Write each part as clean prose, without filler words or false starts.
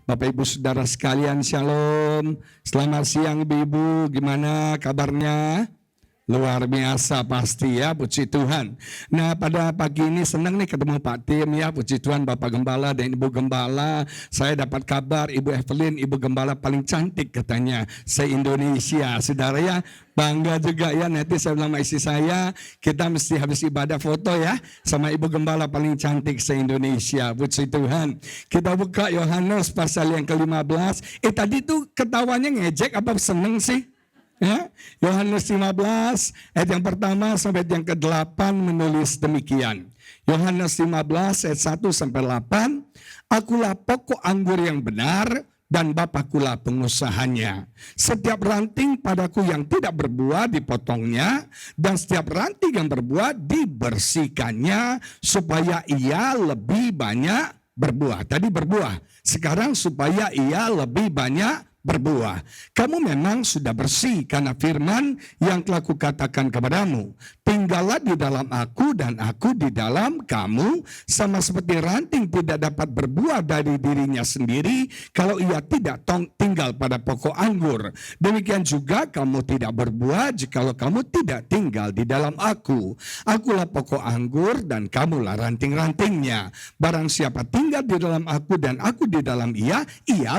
Bapak Ibu Saudara sekalian, Shalom. Selamat siang Ibu-Ibu, gimana kabarnya? Luar biasa pasti ya, puji Tuhan. Nah, pada pagi ini senang nih ketemu Pak Tim ya, puji Tuhan Bapak Gembala dan Ibu Gembala. Saya dapat kabar Ibu Evelyn, Ibu Gembala paling cantik katanya se-Indonesia. Saudara ya, bangga juga ya, nanti saya bilang sama istri saya, kita mesti habis ibadah foto ya, sama Ibu Gembala paling cantik se-Indonesia, puji Tuhan. Kita buka Yohanes pasal yang ke-15. Tadi tuh ketawanya ngejek apa seneng sih? Ya, Yohanes 15 ayat yang pertama sampai yang ke-8 menulis demikian. Yohanes 15 ayat 1 sampai 8. Akulah pokok anggur yang benar dan Bapakkulah pengusahanya. Setiap ranting padaku yang tidak berbuah dipotongnya, dan setiap ranting yang berbuah dibersihkannya supaya ia lebih banyak berbuah. Tadi berbuah, sekarang supaya ia lebih banyak berbuah. Kamu memang sudah bersih karena firman yang telah kukatakan kepadamu. Tinggallah di dalam aku dan aku di dalam kamu, sama seperti ranting tidak dapat berbuah dari dirinya sendiri kalau ia tidak tinggal pada pokok anggur. Demikian juga kamu tidak berbuah jikalau kamu tidak tinggal di dalam aku. Akulah pokok anggur dan kamulah ranting-rantingnya. Barang siapa tinggal di dalam aku dan aku di dalam ia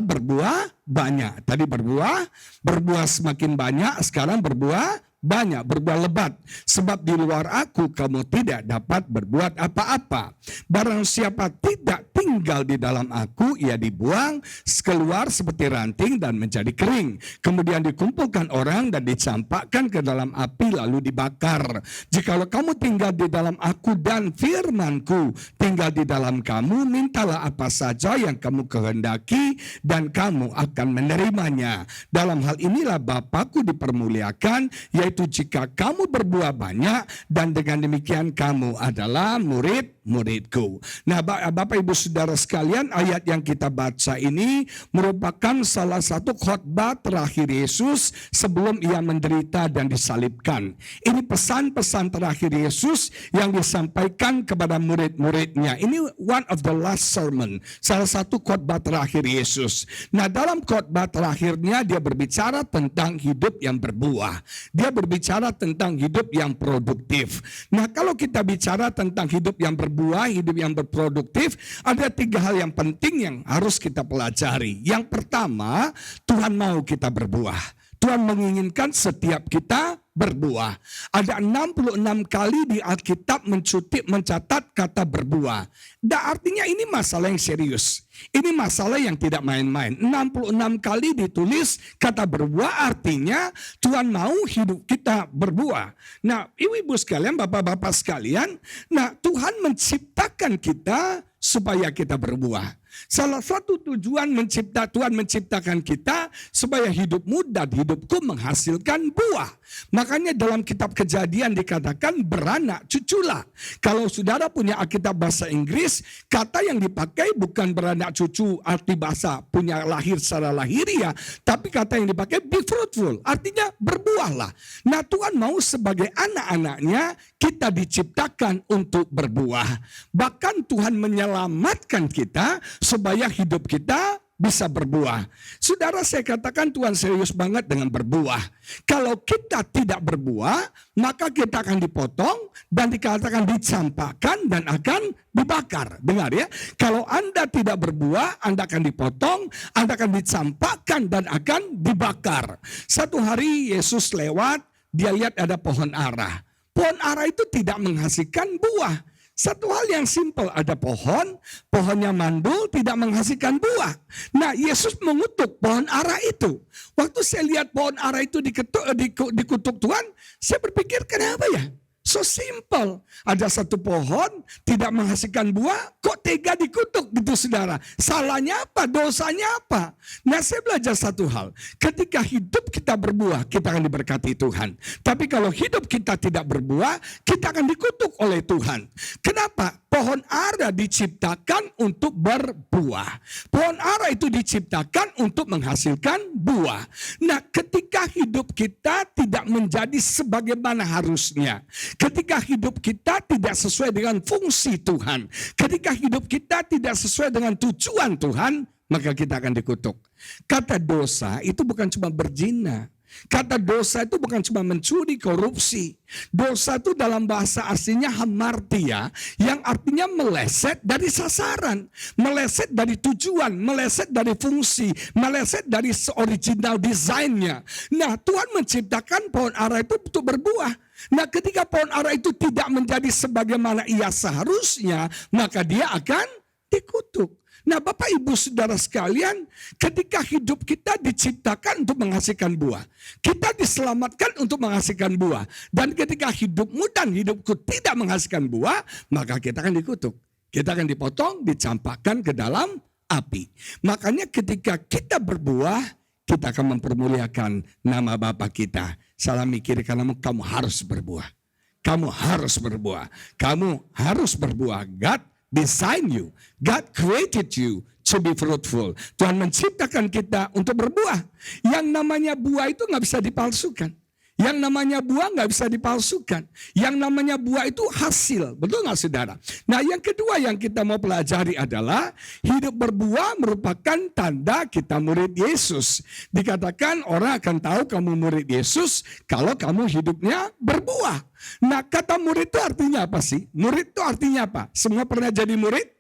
berbuah banyak. Tadi berbuah semakin banyak, sekarang berbuah banyak, berbuah lebat. Sebab di luar aku kamu tidak dapat berbuat apa-apa. Barang siapa tidak tinggal di dalam aku, ia dibuang keluar seperti ranting dan menjadi kering. Kemudian dikumpulkan orang dan dicampakkan ke dalam api lalu dibakar. Jikalau kamu tinggal di dalam aku dan firmanku tinggal di dalam kamu, mintalah apa saja yang kamu kehendaki dan kamu akan menerimanya. Dalam hal inilah Bapakku dipermuliakan, yaitu jika kamu berbuah banyak, dan dengan demikian kamu adalah murid-muridku. Nah, Bapak Ibu Saudara sekalian, ayat yang kita baca ini merupakan salah satu khotbah terakhir Yesus sebelum ia menderita dan disalibkan. Ini pesan-pesan terakhir Yesus yang disampaikan kepada murid-muridnya. Ini one of the last sermon, salah satu khotbah terakhir Yesus. Nah, dalam khotbah terakhirnya dia berbicara tentang hidup yang berbuah. Dia berbicara tentang hidup yang produktif. Nah, kalau kita bicara tentang hidup yang berbuah, hidup yang berproduktif, ada 3 hal yang penting yang harus kita pelajari. Yang pertama, Tuhan mau kita berbuah. Tuhan menginginkan setiap kita berbuah. Ada 66 kali di Alkitab mencatat kata berbuah. Dan artinya ini masalah yang serius. Ini masalah yang tidak main-main. 66 kali ditulis kata berbuah, artinya Tuhan mau hidup kita berbuah. Nah, ibu-ibu sekalian, bapak-bapak sekalian, nah Tuhan menciptakan kita supaya kita berbuah. Salah satu tujuan Tuhan menciptakan kita supaya hidupmu dan hidupku menghasilkan buah. Makanya dalam kitab Kejadian dikatakan beranak cuculah. Kalau saudara punya Alkitab bahasa Inggris, kata yang dipakai bukan beranak cucu arti bahasa punya lahir secara lahiriah, tapi kata yang dipakai be fruitful, artinya berbuahlah. Nah, Tuhan mau sebagai anak-anaknya kita diciptakan untuk berbuah. Bahkan Tuhan menyelamatkan kita supaya hidup kita bisa berbuah. Saudara, saya katakan Tuhan serius banget dengan berbuah. Kalau kita tidak berbuah, maka kita akan dipotong dan dikatakan dicampakkan dan akan dibakar. Dengar ya, kalau Anda tidak berbuah, Anda akan dipotong, Anda akan dicampakkan dan akan dibakar. Satu hari Yesus lewat, dia lihat ada pohon ara. Pohon ara itu tidak menghasilkan buah. Satu hal yang simpel, ada pohonnya mandul, tidak menghasilkan buah. Nah, Yesus mengutuk pohon ara itu. Waktu saya lihat pohon ara itu dikutuk Tuhan, saya berpikir kenapa ya? So simple, ada satu pohon tidak menghasilkan buah, kok tega dikutuk gitu saudara. Salahnya apa? Dosanya apa? Nah, saya belajar satu hal. Ketika hidup kita berbuah, kita akan diberkati Tuhan. Tapi kalau hidup kita tidak berbuah, kita akan dikutuk oleh Tuhan. Kenapa? Pohon ara diciptakan untuk berbuah. Pohon ara itu diciptakan untuk menghasilkan buah. Nah, ketika hidup kita tidak menjadi sebagaimana harusnya, Ketika hidup kita tidak sesuai dengan fungsi Tuhan, ketika hidup kita tidak sesuai dengan tujuan Tuhan, maka kita akan dikutuk. Kata dosa itu bukan cuma berzina. Kata dosa itu bukan cuma mencuri, korupsi. Dosa itu dalam bahasa aslinya hamartia, yang artinya meleset dari sasaran, meleset dari tujuan, meleset dari fungsi, meleset dari original desainnya. Nah, Tuhan menciptakan pohon ara itu untuk berbuah. Nah, ketika pohon ara itu tidak menjadi sebagaimana ia seharusnya, maka dia akan dikutuk. Nah, Bapak Ibu Saudara sekalian, ketika hidup kita diciptakan untuk menghasilkan buah, kita diselamatkan untuk menghasilkan buah. Dan ketika hidupmu dan hidupku tidak menghasilkan buah, maka kita akan dikutuk. Kita akan dipotong, dicampakkan ke dalam api. Makanya ketika kita berbuah, kita akan mempermuliakan nama Bapa kita. Salami kiri kananmu, kamu harus berbuah. Kamu harus berbuah. Kamu harus berbuah. God design you. God created you to be fruitful. Tuhan menciptakan kita untuk berbuah. Yang namanya buah itu nggak bisa dipalsukan. Yang namanya buah nggak bisa dipalsukan. Yang namanya buah itu hasil. Betul nggak saudara? Nah, yang kedua yang kita mau pelajari adalah hidup berbuah merupakan tanda kita murid Yesus. Dikatakan orang akan tahu kamu murid Yesus kalau kamu hidupnya berbuah. Nah, kata murid itu artinya apa sih? Murid itu artinya apa? Semua pernah jadi murid?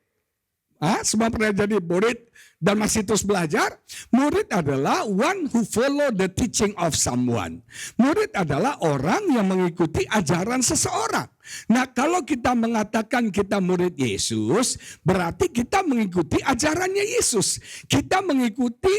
Semua pernah jadi murid dan masih terus belajar? Murid adalah one who follow the teaching of someone. Murid adalah orang yang mengikuti ajaran seseorang. Nah, kalau kita mengatakan kita murid Yesus, berarti kita mengikuti ajarannya Yesus. Kita mengikuti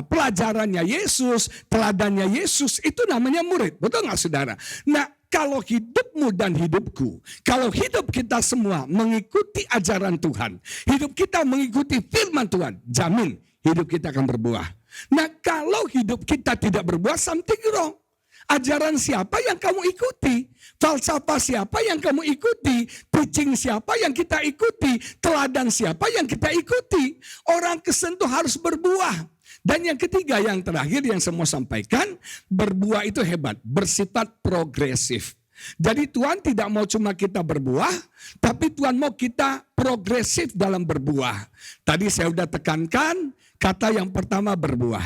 pelajarannya Yesus, teladannya Yesus, itu namanya murid. Betul nggak saudara? Nah, kalau hidupmu dan hidupku, kalau hidup kita semua mengikuti ajaran Tuhan, hidup kita mengikuti firman Tuhan, jamin hidup kita akan berbuah. Nah, kalau hidup kita tidak berbuah, something wrong. Ajaran siapa yang kamu ikuti? Falsafah siapa yang kamu ikuti? Teaching siapa yang kita ikuti? Teladan siapa yang kita ikuti? Orang Kristen itu harus berbuah. Dan yang ketiga, yang terakhir yang saya mau sampaikan, berbuah itu hebat, bersifat progresif. Jadi Tuhan tidak mau cuma kita berbuah, tapi Tuhan mau kita progresif dalam berbuah. Tadi saya sudah tekankan, kata yang pertama berbuah.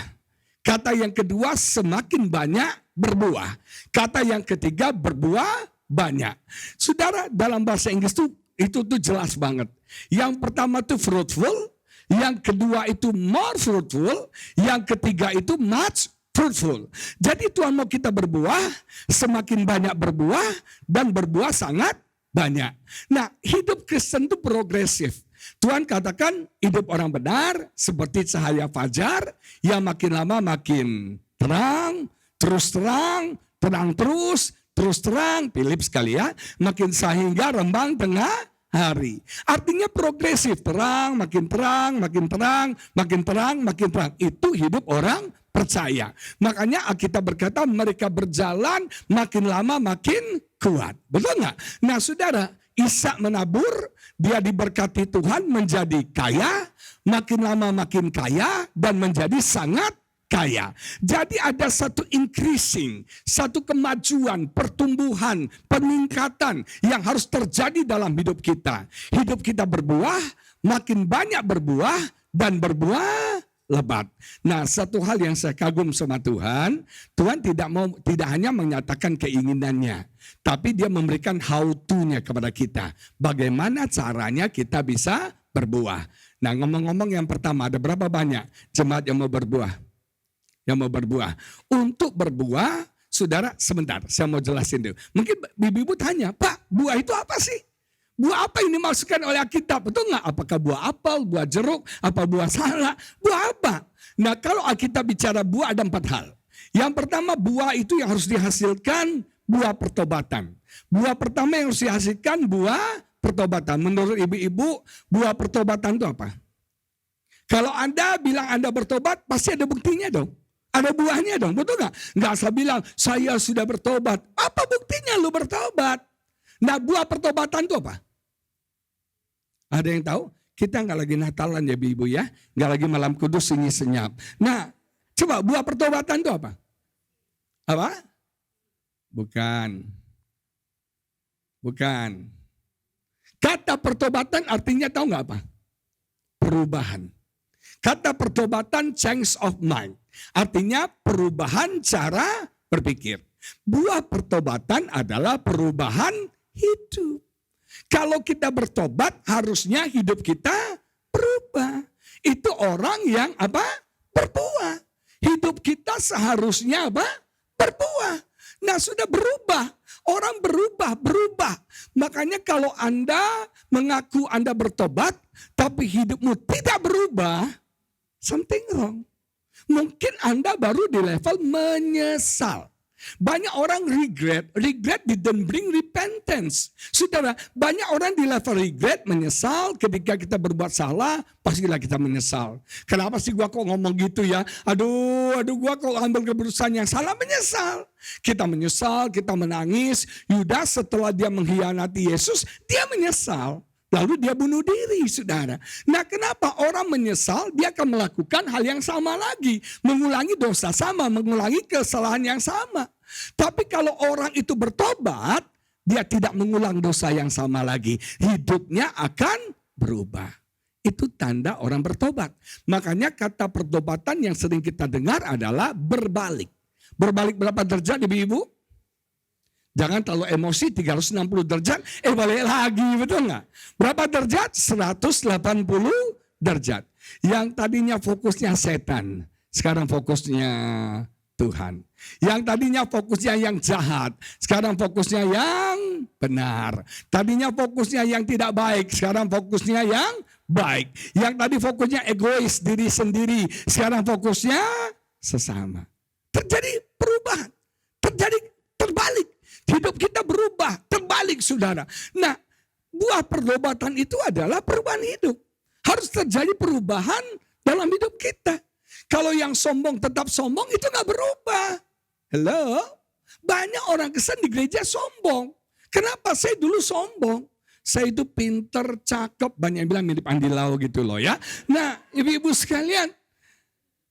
Kata yang kedua semakin banyak berbuah. Kata yang ketiga berbuah banyak. Saudara, dalam bahasa Inggris itu tuh jelas banget. Yang pertama itu fruitful. Yang kedua itu more fruitful, yang ketiga itu much fruitful. Jadi Tuhan mau kita berbuah, semakin banyak berbuah, dan berbuah sangat banyak. Nah, hidup Kristen itu progresif. Tuhan katakan hidup orang benar seperti cahaya fajar, yang makin lama makin terang, terus terang, terang terus terang, Philip sekali ya, makin sehingga rembang tengah hari. Artinya progresif, terang, makin terang, makin terang, makin terang, makin terang. Itu hidup orang percaya. Makanya Alkitab berkata mereka berjalan makin lama makin kuat. Betul nggak? Nah saudara, Ishak menabur, dia diberkati Tuhan menjadi kaya, makin lama makin kaya, dan menjadi sangat kaya. Jadi ada satu increasing, satu kemajuan, pertumbuhan, peningkatan yang harus terjadi dalam hidup kita. Hidup kita berbuah, makin banyak berbuah, dan berbuah lebat. Nah, satu hal yang saya kagum sama Tuhan, Tuhan tidak hanya menyatakan keinginannya, tapi dia memberikan how to-nya kepada kita. Bagaimana caranya kita bisa berbuah. Nah, ngomong-ngomong yang pertama, ada berapa banyak jemaat yang mau berbuah? Yang mau berbuah. Untuk berbuah, saudara, sebentar, saya mau jelasin dulu. Mungkin ibu-ibu tanya, Pak, buah itu apa sih? Buah apa ini dimaksudkan oleh Alkitab? Betul nggak? Apakah buah apel, buah jeruk, apa buah salak? Buah apa? Nah, kalau Alkitab bicara buah ada 4 hal. Yang pertama, buah itu yang harus dihasilkan buah pertobatan. Buah pertama yang harus dihasilkan buah pertobatan. Menurut ibu-ibu, buah pertobatan itu apa? Kalau Anda bilang Anda bertobat, pasti ada buktinya dong. Ada buahnya dong, betul nggak? Nggak asal bilang, saya sudah bertobat. Apa buktinya lu bertobat? Nah, buah pertobatan itu apa? Ada yang tahu? Kita nggak lagi Natalan ya ibu ya. Nggak lagi malam kudus sunyi senyap. Nah, coba buah pertobatan itu apa? Apa? Bukan. Bukan. Kata pertobatan artinya tahu nggak apa? Perubahan. Kata pertobatan change of mind. Artinya perubahan cara berpikir. Buah pertobatan adalah perubahan hidup. Kalau kita bertobat harusnya hidup kita berubah. Itu orang yang apa? Berbuah. Hidup kita seharusnya apa? Berbuah. Nah sudah berubah. Orang berubah. Makanya kalau Anda mengaku Anda bertobat, tapi hidupmu tidak berubah, something wrong. Mungkin Anda baru di level menyesal. Banyak orang regret didn't bring repentance. Saudara, banyak orang di level regret, menyesal ketika kita berbuat salah, pastilah kita menyesal. Kenapa sih gua kok ngomong gitu ya? Aduh gua kok ambil keputusan yang salah, menyesal. Kita menyesal, kita menangis. Yudas setelah dia mengkhianati Yesus, dia menyesal. Lalu dia bunuh diri, saudara. Nah kenapa orang menyesal, dia akan melakukan hal yang sama lagi. Mengulangi dosa sama, mengulangi kesalahan yang sama. Tapi kalau orang itu bertobat, dia tidak mengulang dosa yang sama lagi. Hidupnya akan berubah. Itu tanda orang bertobat. Makanya kata pertobatan yang sering kita dengar adalah berbalik. Berbalik berapa derajat ibu-ibu? Jangan terlalu emosi 360 derajat, balik lagi, betul nggak? Berapa derajat? 180 derajat. Yang tadinya fokusnya setan, sekarang fokusnya Tuhan. Yang tadinya fokusnya yang jahat, sekarang fokusnya yang benar. Tadinya fokusnya yang tidak baik, sekarang fokusnya yang baik. Yang tadi fokusnya egois, diri sendiri, sekarang fokusnya sesama. Terjadi perubahan, terjadi terbalik. Hidup kita berubah, terbalik saudara. Nah, buah pertobatan itu adalah perubahan hidup. Harus terjadi perubahan dalam hidup kita. Kalau yang sombong tetap sombong itu gak berubah. Hello? Banyak orang kesan di gereja sombong. Kenapa? Saya dulu sombong. Saya itu pinter, cakep, banyak yang bilang mirip Andi Lau gitu loh ya. Nah, ibu-ibu sekalian,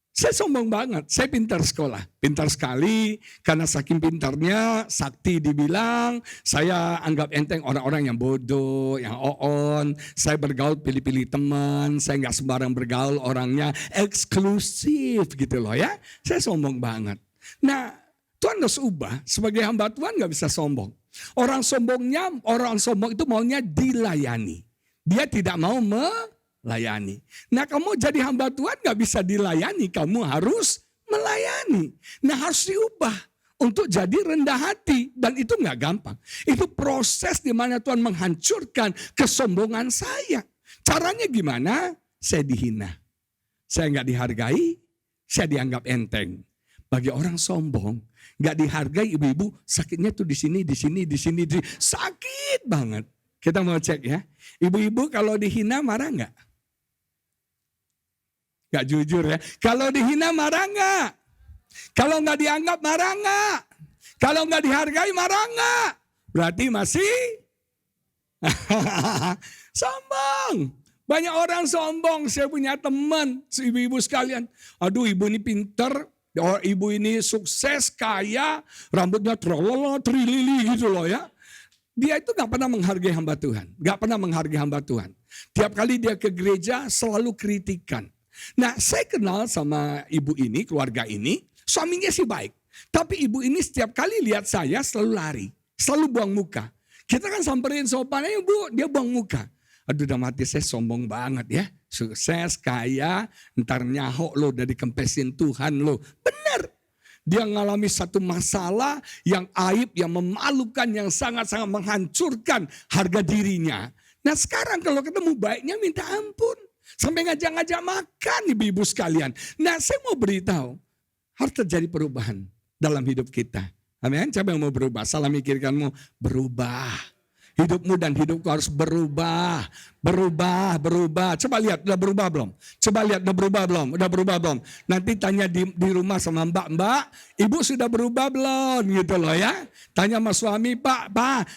saya sombong banget, saya pintar sekolah. Pintar sekali, karena saking pintarnya, sakti dibilang, saya anggap enteng orang-orang yang bodoh, yang on. Saya bergaul pilih-pilih teman, saya nggak sembarang bergaul, orangnya eksklusif gitu loh ya. Saya sombong banget. Nah, Tuhan harus ubah, sebagai hamba Tuhan nggak bisa sombong. Orang sombong itu maunya dilayani. Dia tidak mau melayani. Nah kamu jadi hamba Tuhan gak bisa dilayani, kamu harus melayani. Nah harus diubah untuk jadi rendah hati. Dan itu gak gampang. Itu proses di mana Tuhan menghancurkan kesombongan saya. Caranya gimana? Saya dihina. Saya gak dihargai, saya dianggap enteng. Bagi orang sombong, gak dihargai ibu-ibu, sakitnya tuh di sini. Sakit banget. Kita mau cek ya. Ibu-ibu kalau dihina marah gak? Gak jujur ya. Kalau dihina marah gak? Kalau gak dianggap marah gak? Kalau gak dihargai marah gak? Berarti masih sombong. Banyak orang sombong. Saya punya teman, ibu-ibu sekalian. Aduh ibu ini pinter. Ibu ini sukses, kaya. Rambutnya trilili gitu loh ya. Dia itu gak pernah menghargai hamba Tuhan. Gak pernah menghargai hamba Tuhan. Tiap kali dia ke gereja selalu kritikan. Nah saya kenal sama ibu ini, keluarga ini, suaminya sih baik. Tapi ibu ini setiap kali lihat saya selalu lari, selalu buang muka. Kita kan samperin sopannya, ibu, dia buang muka. Aduh udah mati, saya sombong banget ya. Sukses, kaya, ntar nyahok lo dari kempesin Tuhan lo. Benar. Dia mengalami satu masalah yang aib, yang memalukan, yang sangat-sangat menghancurkan harga dirinya. Nah sekarang kalau ketemu baiknya minta ampun. Sampai ngajak-ngajak makan ibu-ibu sekalian. Nah saya mau beritahu, harus terjadi perubahan dalam hidup kita. Amin. Siapa yang mau berubah? Salah mikirkanmu, berubah. Hidupmu dan hidupku harus berubah. Berubah. Coba lihat, udah berubah belum? Coba lihat, udah berubah belum? Udah berubah belum? Nanti tanya di rumah sama mbak, ibu sudah berubah belum? Gitu loh ya. Tanya sama suami, pak,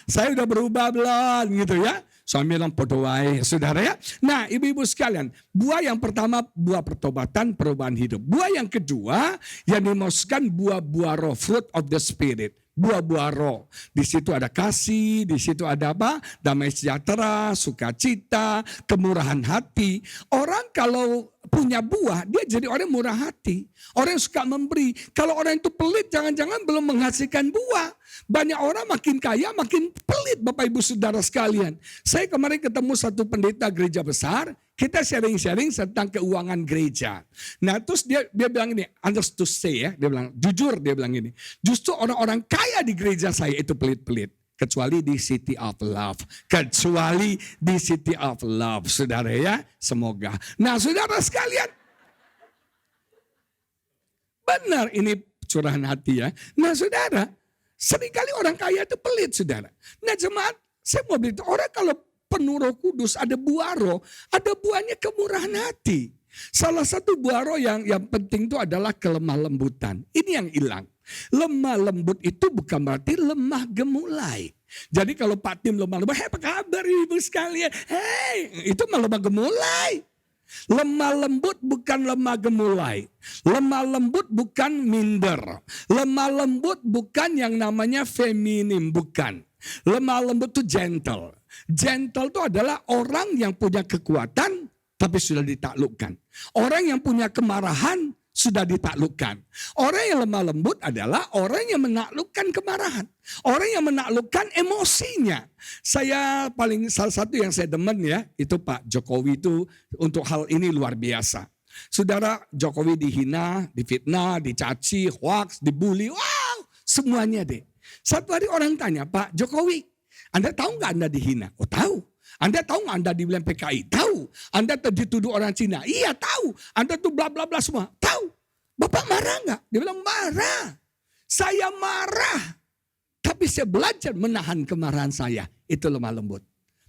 saya udah berubah belum? Gitu ya. Suami bilang podo wae, saudara ya. Nah ibu-ibu sekalian, buah yang pertama buah pertobatan, perubahan hidup. Buah yang kedua yang dimaksudkan buah-buah roh, fruit of the spirit. buah-buah roh. Di situ ada kasih, di situ ada apa? Damai sejahtera, sukacita, kemurahan hati. Orang kalau punya buah, dia jadi orang murah hati. Orang yang suka memberi. Kalau orang itu pelit, jangan-jangan belum menghasilkan buah. Banyak orang makin kaya, makin pelit Bapak Ibu Saudara sekalian. Saya kemarin ketemu satu pendeta gereja besar, kita sharing-sharing tentang keuangan gereja. Nah terus dia bilang ini, honest to say ya, dia bilang, jujur dia bilang ini. Justru orang-orang kaya di gereja saya itu pelit-pelit. Kecuali di City of Love. Kecuali di City of Love. Saudara ya, semoga. Nah saudara sekalian. Benar ini curahan hati ya. Nah saudara, seringkali orang kaya itu pelit saudara. Nah jemaat, saya mau beritahu, orang kalau penuh Roh Kudus, ada buah roh, ada buahnya kemurahan hati. Salah satu buah roh yang penting itu adalah kelemah lembutan. Ini yang hilang. Lemah lembut itu bukan berarti lemah gemulai. Jadi kalau Pak Tim lemah lembut, apa kabar ibu sekalian? Hei, itu mah lemah gemulai. Lemah lembut bukan lemah gemulai. Lemah lembut bukan minder. Lemah lembut bukan yang namanya feminim, bukan. Lemah lembut itu gentle. Gentle itu adalah orang yang punya kekuatan tapi sudah ditaklukkan. Orang yang punya kemarahan sudah ditaklukkan. Orang yang lemah lembut adalah orang yang menaklukkan kemarahan. Orang yang menaklukkan emosinya. Salah satu yang saya demen ya, itu Pak Jokowi itu untuk hal ini luar biasa. Saudara, Jokowi dihina, difitnah, dicaci, hoax, dibully, wow, semuanya deh. Satu hari orang tanya, Pak Jokowi, Anda tahu nggak Anda dihina? Oh tahu. Anda tahu nggak Anda dibilang PKI? Tahu. Anda dituduh orang Cina? Iya tahu. Anda tuh bla bla bla semua? Tahu. Bapak marah nggak? Dia bilang marah. Saya marah. Tapi saya belajar menahan kemarahan saya. Itu lemah lembut.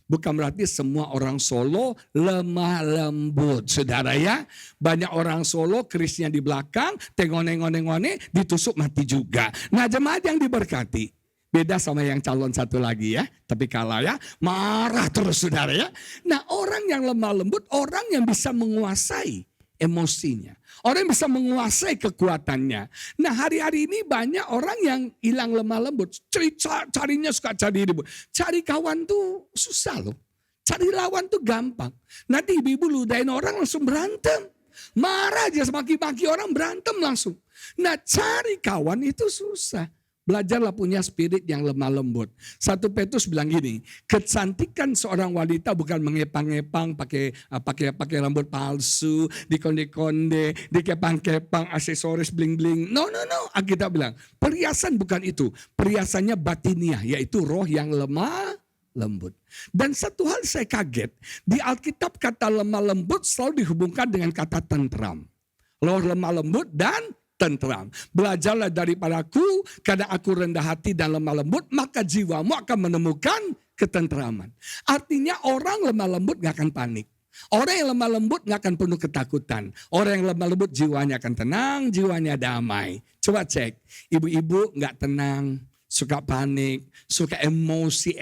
Bukan berarti semua orang Solo lemah lembut. Saudara ya. Banyak orang Solo kerisnya di belakang. Tengone-ngone ditusuk mati juga. Nah jemaat yang diberkati. Beda sama yang calon satu lagi ya. Tapi kalah ya, marah terus saudara ya. Nah orang yang lemah lembut, orang yang bisa menguasai emosinya. Orang yang bisa menguasai kekuatannya. Nah hari-hari ini banyak orang yang hilang lemah lembut. Carinya suka cari ribut. Cari kawan tuh susah loh. Cari lawan tuh gampang. Nanti ibu-ibu ludahin orang langsung berantem. Marah aja maki-maki orang berantem langsung. Nah cari kawan itu susah. Belajarlah punya spirit yang lemah lembut. 1 Petrus bilang gini, kecantikan seorang wanita bukan mengepang-epang, pakai rambut palsu, dikonde-konde, dikepang-kepang, aksesoris bling-bling. No. Alkitab bilang, perhiasan bukan itu. Perhiasannya batiniah, yaitu roh yang lemah lembut. Dan satu hal saya kaget, di Alkitab kata lemah lembut selalu dihubungkan dengan kata tentram. Roh lemah lembut dan tentram. Belajarlah daripadaku karena aku rendah hati dan lemah lembut, maka jiwamu akan menemukan ketentraman. Artinya orang lemah lembut gak akan panik. Orang yang lemah lembut gak akan penuh ketakutan. Orang yang lemah lembut jiwanya akan tenang, jiwanya damai. Coba cek, ibu-ibu gak tenang, suka panik, suka emosi,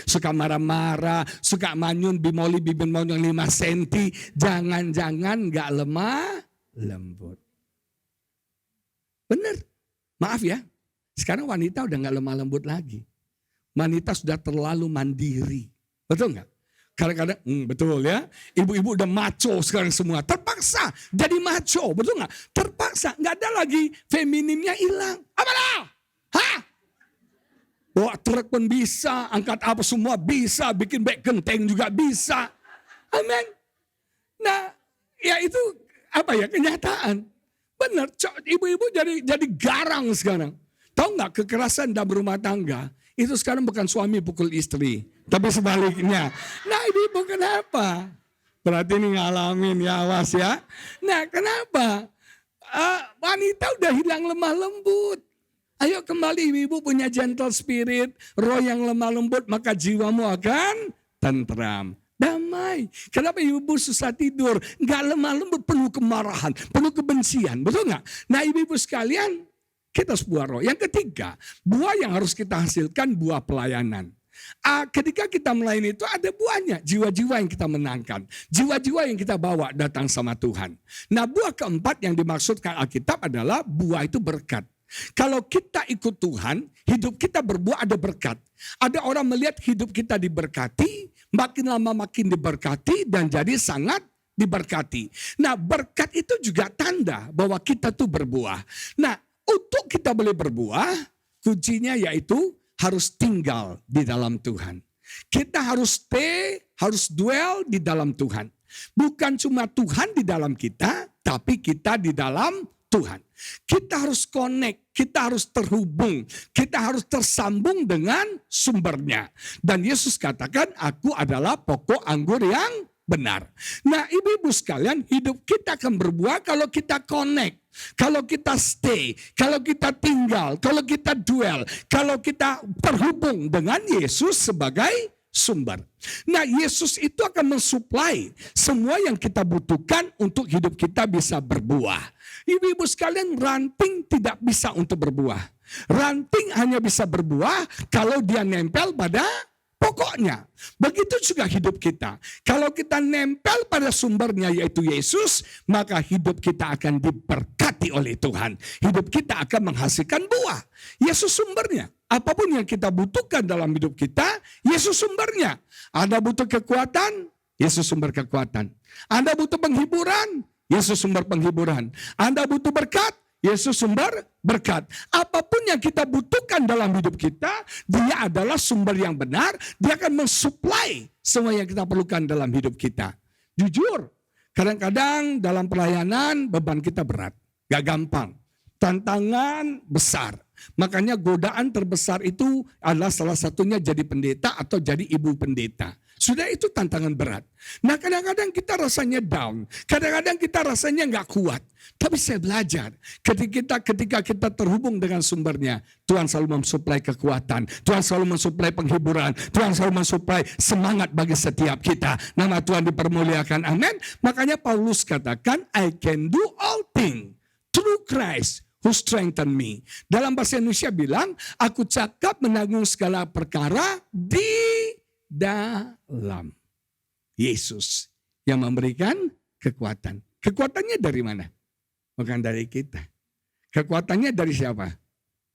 suka marah-marah, suka manyun, bimoli bibir monyong 5 senti. Jangan-jangan gak lemah lembut. Benar. Maaf ya. Sekarang wanita udah gak lemah lembut lagi. Wanita sudah terlalu mandiri. Betul gak? Kadang-kadang, betul ya. Ibu-ibu udah macho sekarang semua. Terpaksa jadi macho. Betul gak? Terpaksa. Gak ada lagi feminimnya hilang. Apalah? Hah? Bawa truk pun bisa. Angkat apa semua bisa. Bikin beg genteng juga bisa. Amin. Nah ya itu kenyataan. Benar, ibu-ibu jadi garang sekarang. Tahu nggak kekerasan dalam rumah tangga? Itu sekarang bukan suami pukul istri. Tapi sebaliknya. Nah ibu-ibu kenapa? Berarti ini ngalamin ya, awas ya. Nah kenapa? Wanita udah hilang lemah lembut. Ayo kembali ibu-ibu punya gentle spirit. Roh yang lemah lembut maka jiwamu akan tentram. Damai. Kenapa ibu susah tidur? Gak lemah lembut, penuh kemarahan, penuh kebencian. Betul gak? Nah ibu-ibu sekalian, kita sebuah roh. Yang ketiga, buah yang harus kita hasilkan buah pelayanan. Ketika kita melayani itu ada buahnya. Jiwa-jiwa yang kita menangkan. Jiwa-jiwa yang kita bawa datang sama Tuhan. Nah buah keempat yang dimaksudkan Alkitab adalah buah itu berkat. Kalau kita ikut Tuhan, hidup kita berbuah ada berkat. Ada orang melihat hidup kita diberkati, makin lama makin diberkati dan jadi sangat diberkati. Nah, berkat itu juga tanda bahwa kita tuh berbuah. Nah, untuk kita boleh berbuah, kuncinya yaitu harus tinggal di dalam Tuhan. Kita harus stay, harus dwell di dalam Tuhan. Bukan cuma Tuhan di dalam kita, tapi kita di dalam Tuhan. Kita harus connect, kita harus terhubung, kita harus tersambung dengan sumbernya. Dan Yesus katakan, aku adalah pokok anggur yang benar. Nah, ibu-ibu sekalian, hidup kita akan berbuah kalau kita connect, kalau kita stay, kalau kita tinggal, kalau kita dwell, kalau kita terhubung dengan Yesus sebagai sumber. Nah, Yesus itu akan mensuplai semua yang kita butuhkan untuk hidup kita bisa berbuah. Ibu-ibu sekalian, ranting tidak bisa untuk berbuah. Ranting hanya bisa berbuah kalau dia nempel pada pokoknya. Begitu juga hidup kita. Kalau kita nempel pada sumbernya yaitu Yesus, maka hidup kita akan diberkati oleh Tuhan. Hidup kita akan menghasilkan buah. Yesus sumbernya. Apapun yang kita butuhkan dalam hidup kita, Yesus sumbernya. Anda butuh kekuatan, Yesus sumber kekuatan. Anda butuh penghiburan, Yesus sumber penghiburan. Anda butuh berkat, Yesus sumber berkat. Apapun yang kita butuhkan dalam hidup kita, dia adalah sumber yang benar. Dia akan mensuplai semua yang kita perlukan dalam hidup kita. Jujur, kadang-kadang dalam pelayanan beban kita berat. Gak gampang. Tantangan besar. Makanya godaan terbesar itu adalah salah satunya jadi pendeta atau jadi ibu pendeta. Sudah itu tantangan berat. Nah, kadang-kadang kita rasanya down. Kadang-kadang kita rasanya nggak kuat. Tapi saya belajar ketika kita terhubung dengan sumbernya, Tuhan selalu mensuplai kekuatan. Tuhan selalu mensuplai penghiburan. Tuhan selalu mensuplai semangat bagi setiap kita. Nama Tuhan dipermuliakan. Amin. Makanya Paulus katakan, I can do all things through Christ who strengthen me. Dalam bahasa Indonesia bilang, aku cakap menanggung segala perkara di dalam Yesus yang memberikan kekuatan. Kekuatannya dari mana? Bukan dari kita. Kekuatannya dari siapa?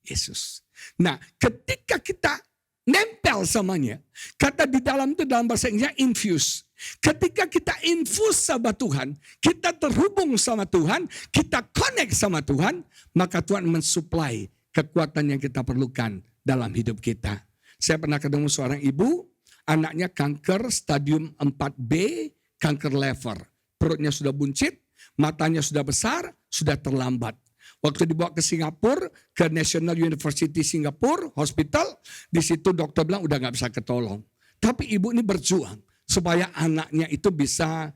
Yesus. Nah, ketika kita nempel samanya, kata di dalam itu dalam bahasa Inggrisnya infuse. Ketika kita infus sama Tuhan, kita terhubung sama Tuhan, kita connect sama Tuhan, maka Tuhan mensuplai kekuatan yang kita perlukan dalam hidup kita. Saya pernah ketemu seorang ibu, anaknya kanker stadium 4B, kanker lever. Perutnya sudah buncit, matanya sudah besar, sudah terlambat. Waktu dibawa ke Singapura, ke National University Singapore Hospital, di situ dokter bilang udah gak bisa ketolong. Tapi ibu ini berjuang supaya anaknya itu bisa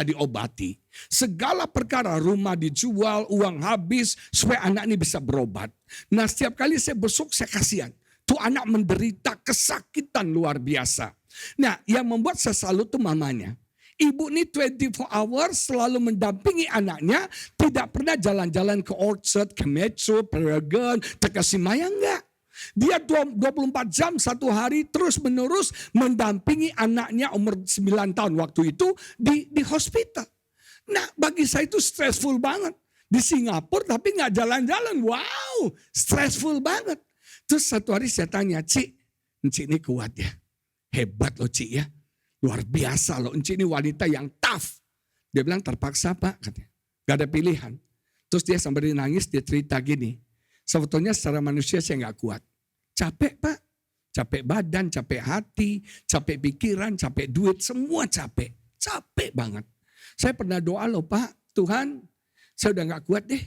diobati. Segala perkara, rumah dijual, uang habis, supaya anak ini bisa berobat. Nah, setiap kali saya besuk, saya kasihan. Tuh anak menderita kesakitan luar biasa. Nah, yang membuat saya salut tuh mamanya. Ibu ini 24 hours selalu mendampingi anaknya. Tidak pernah jalan-jalan ke Orchard, ke Metro, Paragon, Takashimaya, enggak. Dia 24 jam satu hari terus menerus mendampingi anaknya umur 9 tahun waktu itu di hospital. Nah, bagi saya itu stressful banget. Di Singapura tapi gak jalan-jalan. Wow, stressful banget. Terus satu hari saya tanya, Cik ini kuat ya. Hebat loh Cik ya. Luar biasa loh. Cik ini wanita yang tough. Dia bilang terpaksa Pak. Katanya. Gak ada pilihan. Terus dia sambil nangis, dia cerita gini. Sebetulnya secara manusia saya gak kuat. Capek Pak. Capek badan, capek hati, capek pikiran, capek duit. Semua capek. Capek banget. Saya pernah doa loh Pak. Tuhan, saya udah gak kuat deh.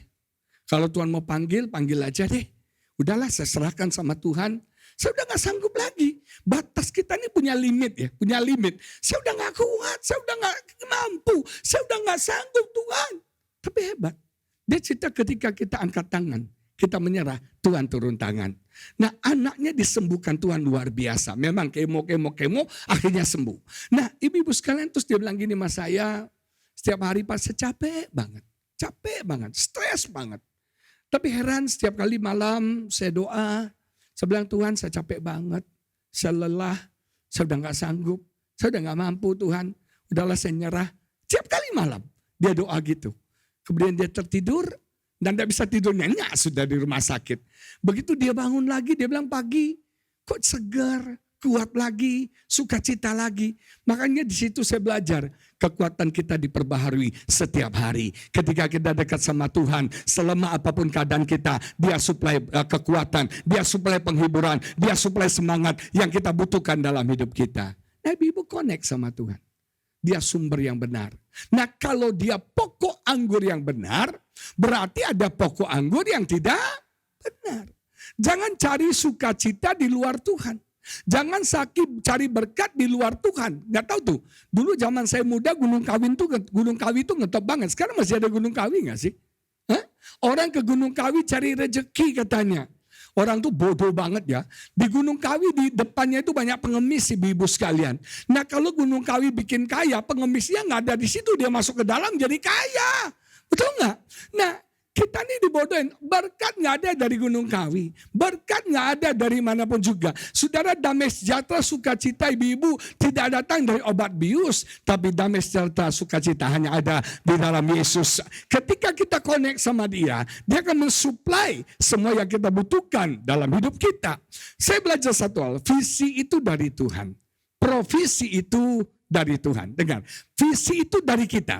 Kalau Tuhan mau panggil aja deh. Udahlah saya serahkan sama Tuhan. Saya udah gak sanggup lagi. Batas kita ini punya limit ya. Punya limit. Saya udah gak kuat. Saya udah gak mampu. Saya udah gak sanggup Tuhan. Tapi hebat. Dia cerita ketika kita angkat tangan. Kita menyerah, Tuhan turun tangan. Nah, anaknya disembuhkan Tuhan luar biasa. Memang kemo, akhirnya sembuh. Nah, ibu-ibu sekalian terus dia bilang gini sama saya, setiap hari Pak saya capek banget, stres banget. Tapi heran setiap kali malam saya doa, saya bilang Tuhan saya capek banget, saya lelah, saya udah gak sanggup, saya udah gak mampu Tuhan. Udahlah saya nyerah. Setiap kali malam dia doa gitu. Kemudian dia tertidur, dan tidak bisa tidur, nyenyak sudah di rumah sakit. Begitu dia bangun lagi, dia bilang pagi, kok segar, kuat lagi, sukacita lagi. Makanya di situ saya belajar, kekuatan kita diperbaharui setiap hari. Ketika kita dekat sama Tuhan, selama apapun keadaan kita, dia suplai kekuatan, dia suplai penghiburan, dia suplai semangat yang kita butuhkan dalam hidup kita. Nah, ibu connect sama Tuhan. Dia sumber yang benar. Nah, kalau dia pokok anggur yang benar, berarti ada pokok anggur yang tidak benar. Jangan cari sukacita di luar Tuhan. Jangan cari berkat di luar Tuhan. Gak tahu tuh, dulu zaman saya muda Gunung Kawi itu ngetop banget. Sekarang masih ada Gunung Kawi gak sih? Hah? Orang ke Gunung Kawi cari rezeki katanya. Orang tuh bodoh banget ya. Di Gunung Kawi di depannya itu banyak pengemis ibu-ibu sekalian. Nah kalau Gunung Kawi bikin kaya, pengemisnya gak ada di situ, dia masuk ke dalam jadi kaya. Betul gak? Nah kita nih dibodohin, berkat gak ada dari Gunung Kawi. Berkat gak ada dari manapun juga. Saudara, damai sejahtera sukacita ibu-ibu tidak datang dari obat bius. Tapi damai sejahtera sukacita hanya ada di dalam Yesus. Ketika kita connect sama dia akan mensuplai semua yang kita butuhkan dalam hidup kita. Saya belajar satu hal, visi itu dari Tuhan. Provisi itu dari Tuhan. Dengar, visi itu dari kita,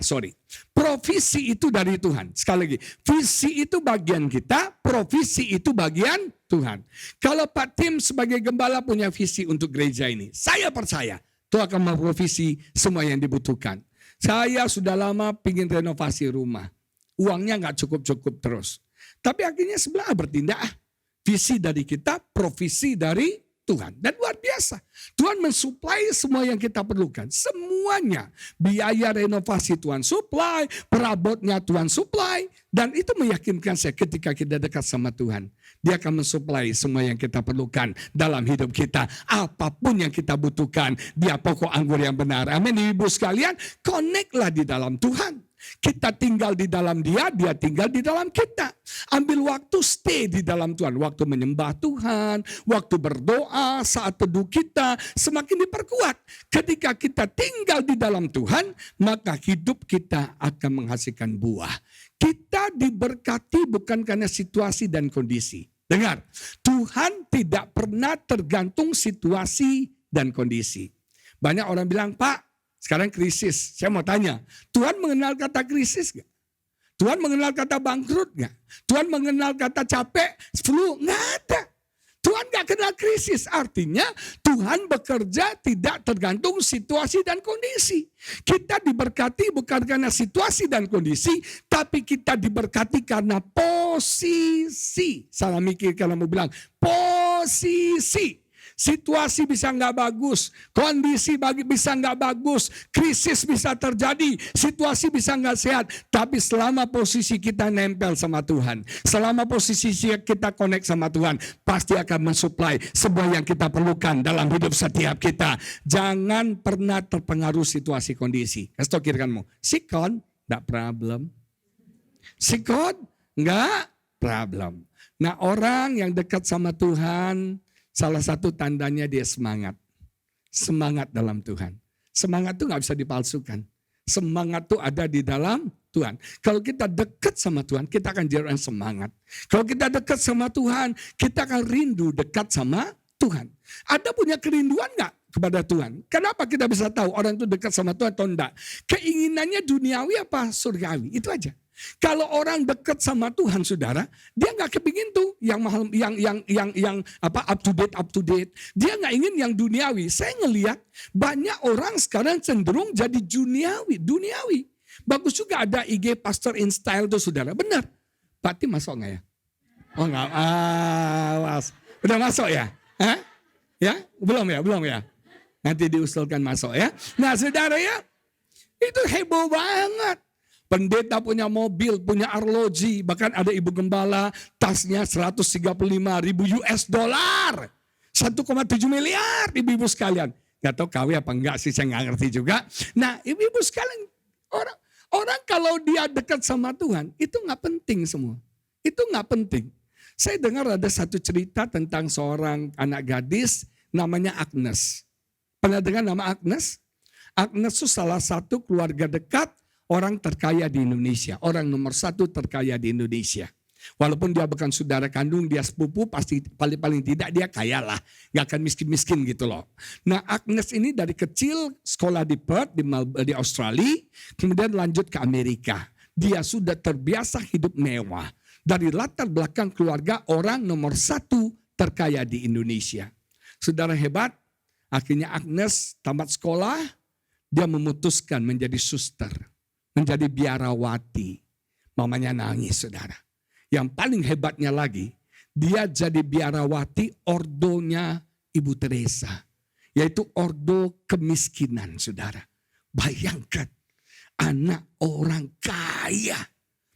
provisi itu dari Tuhan. Sekali lagi, visi itu bagian kita, provisi itu bagian Tuhan. Kalau Pak Tim sebagai gembala punya visi untuk gereja ini, saya percaya Tuhan akan memprovisi semua yang dibutuhkan. Saya sudah lama ingin renovasi rumah, uangnya nggak cukup-cukup terus. Tapi akhirnya sebelah bertindak, visi dari kita, provisi dari Tuhan. Dan luar biasa. Tuhan mensuplai semua yang kita perlukan. Semuanya. Biaya renovasi Tuhan suplai. Perabotnya Tuhan suplai. Dan itu meyakinkan saya ketika kita dekat sama Tuhan. Dia akan mensuplai semua yang kita perlukan dalam hidup kita. Apapun yang kita butuhkan. Dia pokok anggur yang benar. Amin. Ibu sekalian, connect-lah di dalam Tuhan. Kita tinggal di dalam dia tinggal di dalam kita. Ambil waktu stay di dalam Tuhan. Waktu menyembah Tuhan, waktu berdoa, saat teduh kita semakin diperkuat. Ketika kita tinggal di dalam Tuhan, maka hidup kita akan menghasilkan buah. Kita diberkati bukan karena situasi dan kondisi. Dengar, Tuhan tidak pernah tergantung situasi dan kondisi. Banyak orang bilang, Pak, sekarang krisis. Saya mau tanya, Tuhan mengenal kata krisis gak? Tuhan mengenal kata bangkrut gak? Tuhan mengenal kata capek, flu? Nggak ada. Tuhan gak kenal krisis. Artinya Tuhan bekerja tidak tergantung situasi dan kondisi. Kita diberkati bukan karena situasi dan kondisi, tapi kita diberkati karena posisi. Salah mikir kalau mau bilang posisi. Situasi bisa nggak bagus, kondisi bisa nggak bagus, krisis bisa terjadi, situasi bisa nggak sehat. Tapi selama posisi kita nempel sama Tuhan, selama posisi kita connect sama Tuhan, pasti akan mensuplai semua yang kita perlukan dalam hidup setiap kita. Jangan pernah terpengaruh situasi kondisi. Kasih tau kiri kananmu, sikon, nggak problem. Sikon, nggak problem. Nah, orang yang dekat sama Tuhan, salah satu tandanya dia semangat. Semangat dalam Tuhan. Semangat itu gak bisa dipalsukan. Semangat itu ada di dalam Tuhan. Kalau kita dekat sama Tuhan, kita akan jadi orang semangat. Kalau kita dekat sama Tuhan, kita akan rindu dekat sama Tuhan. Ada punya kerinduan gak kepada Tuhan? Kenapa kita bisa tahu orang itu dekat sama Tuhan atau enggak? Keinginannya duniawi apa surgawi? Itu aja. Kalau orang dekat sama Tuhan, saudara, dia nggak kepingin tuh yang mahal, yang up to date. Dia nggak ingin yang duniawi. Saya ngelihat banyak orang sekarang cenderung jadi duniawi. Bagus juga ada IG Pastor in Style tuh, saudara. Benar. Pak Tim masuk nggak ya? Oh nggak. Udah masuk ya? Hah? Ya? Belum ya? Nanti diusulkan masuk ya. Nah, saudara ya, itu heboh banget. Pendeta punya mobil, punya arloji, bahkan ada ibu gembala, tasnya 135.000 US dollar. 1,7 miliar ibu-ibu sekalian. Gak tahu KW apa enggak sih, saya nggak ngerti juga. Nah, ibu-ibu sekalian, orang kalau dia dekat sama Tuhan, itu nggak penting semua. Itu nggak penting. Saya dengar ada satu cerita tentang seorang anak gadis namanya Agnes. Pernah dengar nama Agnes? Agnes itu salah satu keluarga dekat orang terkaya di Indonesia. Orang nomor 1 terkaya di Indonesia. Walaupun dia bukan saudara kandung, dia sepupu, pasti paling tidak dia kaya lah. Gak akan miskin-miskin gitu loh. Nah, Agnes ini dari kecil sekolah di Perth, di Australia, kemudian lanjut ke Amerika. Dia sudah terbiasa hidup mewah. Dari latar belakang keluarga orang nomor 1 terkaya di Indonesia. Saudara hebat, akhirnya Agnes tamat sekolah, dia memutuskan menjadi suster, menjadi biarawati. Mamanya nangis, saudara. Yang paling hebatnya lagi, dia jadi biarawati ordonya Ibu Teresa. Yaitu ordo kemiskinan, saudara. Bayangkan, anak orang kaya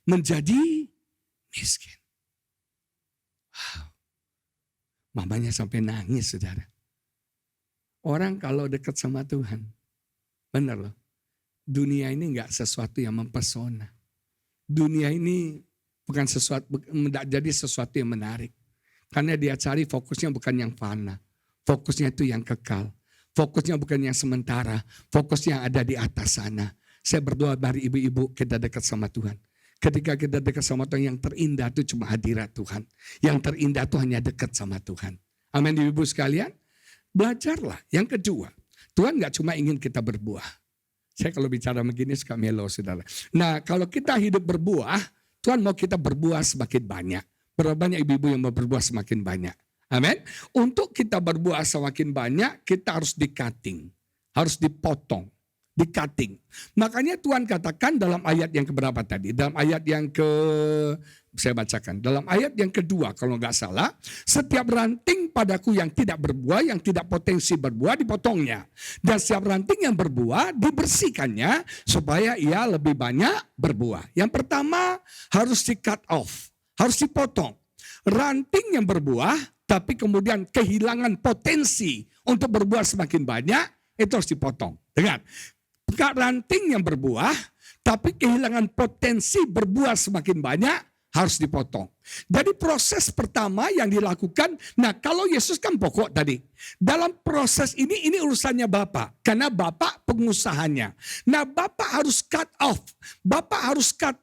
menjadi miskin. Wow. Mamanya sampai nangis, saudara. Orang kalau dekat sama Tuhan, benar loh. Dunia ini enggak sesuatu yang mempesona. Dunia ini bukan sesuatu, tidak jadi sesuatu yang menarik. Karena dia cari fokusnya bukan yang fana. Fokusnya itu yang kekal. Fokusnya bukan yang sementara. Fokusnya ada di atas sana. Saya berdoa dari ibu-ibu kita dekat sama Tuhan. Ketika kita dekat sama Tuhan, yang terindah itu cuma hadirat Tuhan. Yang terindah itu hanya dekat sama Tuhan. Amin, ibu-ibu sekalian. Belajarlah. Yang kedua, Tuhan gak cuma ingin kita berbuah. Saya kalau bicara begini suka melo, saudara. Nah, kalau kita hidup berbuah, Tuhan mau kita berbuah semakin banyak. Berapa banyak ibu-ibu yang mau berbuah semakin banyak. Amin. Untuk kita berbuah semakin banyak, kita harus di-cutting. Harus dipotong. Di-cutting. Makanya Tuhan katakan dalam ayat yang keberapa tadi? Dalam ayat yang saya bacakan. Dalam ayat yang kedua, kalau nggak salah. Setiap ranting padaku yang tidak berbuah, yang tidak potensi berbuah, dipotongnya. Dan setiap ranting yang berbuah, dibersihkannya, supaya ia lebih banyak berbuah. Yang pertama, harus di-cut off. Harus dipotong. Ranting yang berbuah, tapi kemudian kehilangan potensi untuk berbuah semakin banyak, itu harus dipotong. Dengar. Ranting yang berbuah, tapi kehilangan potensi berbuah semakin banyak, harus dipotong. Jadi proses pertama yang dilakukan, nah kalau Yesus kan pokok tadi. Dalam proses ini urusannya Bapak. Karena Bapak pengusahanya. Nah Bapak harus cut off. Bapak harus cut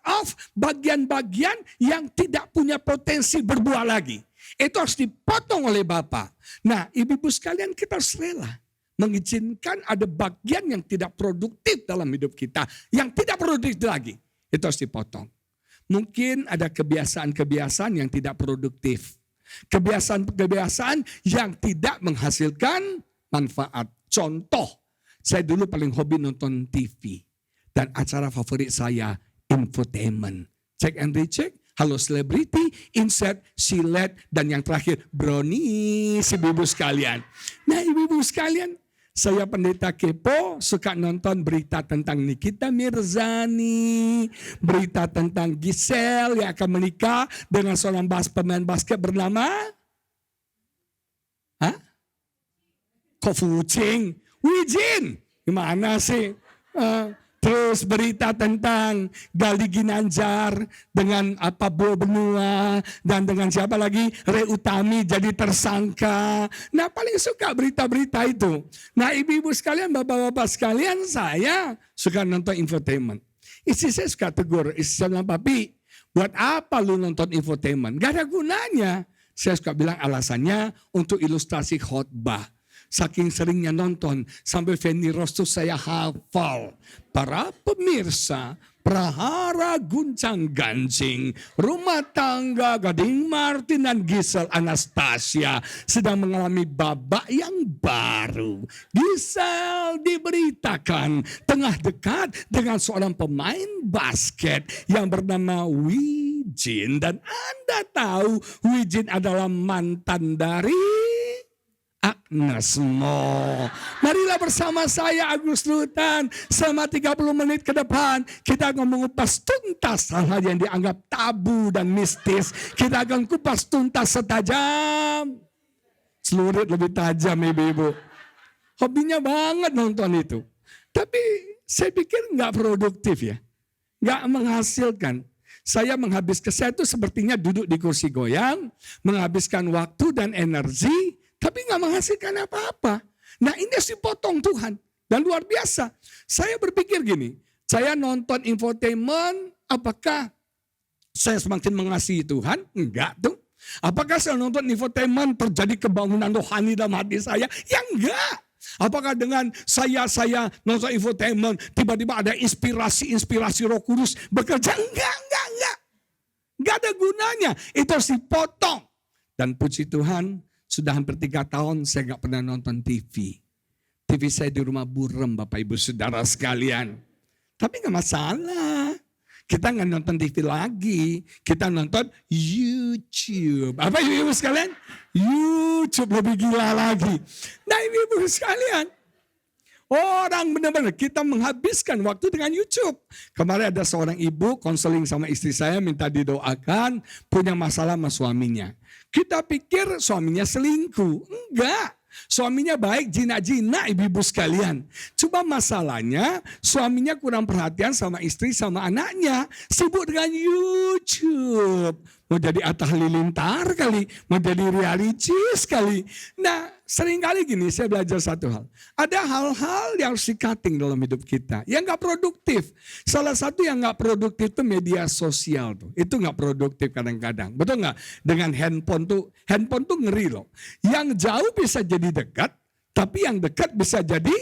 off bagian-bagian yang tidak punya potensi berbuah lagi. Itu harus dipotong oleh Bapak. Nah ibu-ibu sekalian, kita harus rela mengizinkan ada bagian yang tidak produktif dalam hidup kita. Yang tidak produktif lagi. Itu harus dipotong. Mungkin ada kebiasaan-kebiasaan yang tidak produktif. Kebiasaan-kebiasaan yang tidak menghasilkan manfaat. Contoh, saya dulu paling hobi nonton TV. Dan acara favorit saya, infotainment. Check and recheck, Halo Selebriti, Insert, Silet, dan yang terakhir, Brownies, ibu-ibu sekalian. Nah ibu-ibu sekalian, saya pendeta kepo, suka nonton berita tentang Nikita Mirzani, berita tentang Giselle yang akan menikah dengan seorang pemain basket bernama Kofucing, Wijin, gimana sih? Terus berita tentang Gali Ginanjar dengan Pablo Benua dan dengan siapa lagi? Ray Utami jadi tersangka. Nah paling suka berita-berita itu. Nah ibu-ibu sekalian, bapak-bapak sekalian, saya suka nonton infotainment. Istri saya suka tegur, istri saya bilang, papi buat apa lu nonton infotainment? Gak ada gunanya. Saya suka bilang alasannya untuk ilustrasi khotbah. Saking seringnya nonton, sampai Feni Rostu saya hafal. Para pemirsa, prahara guncang gancing, rumah tangga Gading Martin dan Giselle Anastasia sedang mengalami babak yang baru. Giselle diberitakan tengah dekat dengan seorang pemain basket yang bernama Wijin. Dan Anda tahu Wijin adalah mantan dari Agnes Mo. Marilah bersama saya Agus Lutan selama 30 menit ke depan. Kita akan mengupas tuntas hal-hal yang dianggap tabu dan mistis. Kita akan kupas tuntas setajam celurit, lebih tajam ibu-ibu. Hobinya banget nonton itu. Tapi saya pikir nggak produktif ya. Nggak menghasilkan. Saya itu sepertinya duduk di kursi goyang, menghabiskan waktu dan energi, tapi nggak menghasilkan apa-apa. Nah ini harus dipotong Tuhan. Dan luar biasa. Saya berpikir gini, Saya nonton infotainment, apakah saya semakin mengasihi Tuhan? Enggak tuh. Apakah saya nonton infotainment terjadi kebangunan rohani dalam hati saya? Ya enggak. Apakah dengan saya nonton infotainment tiba-tiba ada inspirasi Roh Kudus bekerja? Enggak. Enggak ada gunanya. Itu harus dipotong. Dan puji Tuhan, sudah hampir 3 tahun saya enggak pernah nonton TV. TV saya di rumah burem, Bapak Ibu Saudara sekalian. Tapi enggak masalah. Kita nggak nonton TV lagi, kita nonton YouTube. Apa ibu-ibu sekalian? YouTube lebih gila lagi. Nah ibu-ibu sekalian, orang benar-benar kita menghabiskan waktu dengan YouTube. Kemarin ada seorang ibu konseling sama istri saya, minta didoakan, punya masalah sama suaminya. Kita pikir suaminya selingkuh, enggak. Suaminya baik, jinak-jinak ibu-ibu sekalian. Cuma masalahnya suaminya kurang perhatian sama istri sama anaknya. Sibuk dengan YouTube. Mau jadi Atta Halilintar kali, mau jadi reality kali. Nah seringkali gini saya belajar satu hal. Ada hal-hal yang harus di-cutting dalam hidup kita. Yang gak produktif. Salah satu yang gak produktif itu media sosial tuh. Itu gak produktif kadang-kadang. Betul gak? Dengan handphone tuh ngeri loh. Yang jauh bisa jadi dekat, tapi yang dekat bisa jadi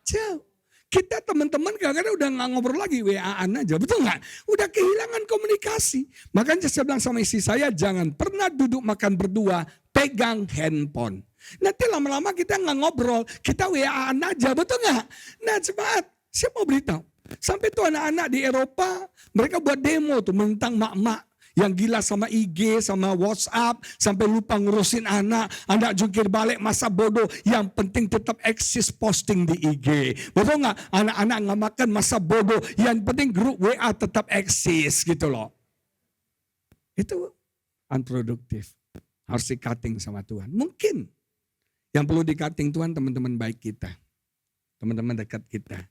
jauh. Kita teman-teman kadang-kadang udah gak ngobrol lagi, WA-an aja, betul gak? Udah kehilangan komunikasi. Makanya saya bilang sama istri saya, jangan pernah duduk makan berdua, pegang handphone. Nanti lama-lama kita gak ngobrol, kita WA-an aja, betul gak? Nah jemaat, saya mau beritahu. Sampai tuh anak-anak di Eropa, mereka buat demo tuh tentang mak-mak. Yang gila sama IG, sama WhatsApp, sampai lupa ngurusin anak jungkir balik masa bodoh. Yang penting tetap eksis posting di IG. Betul nggak? Anak-anak nggak makan masa bodoh. Yang penting grup WA tetap eksis gitu loh. Itu unproduktif. Harus di-cutting sama Tuhan. Mungkin yang perlu di-cutting Tuhan teman-teman baik kita. Teman-teman dekat kita.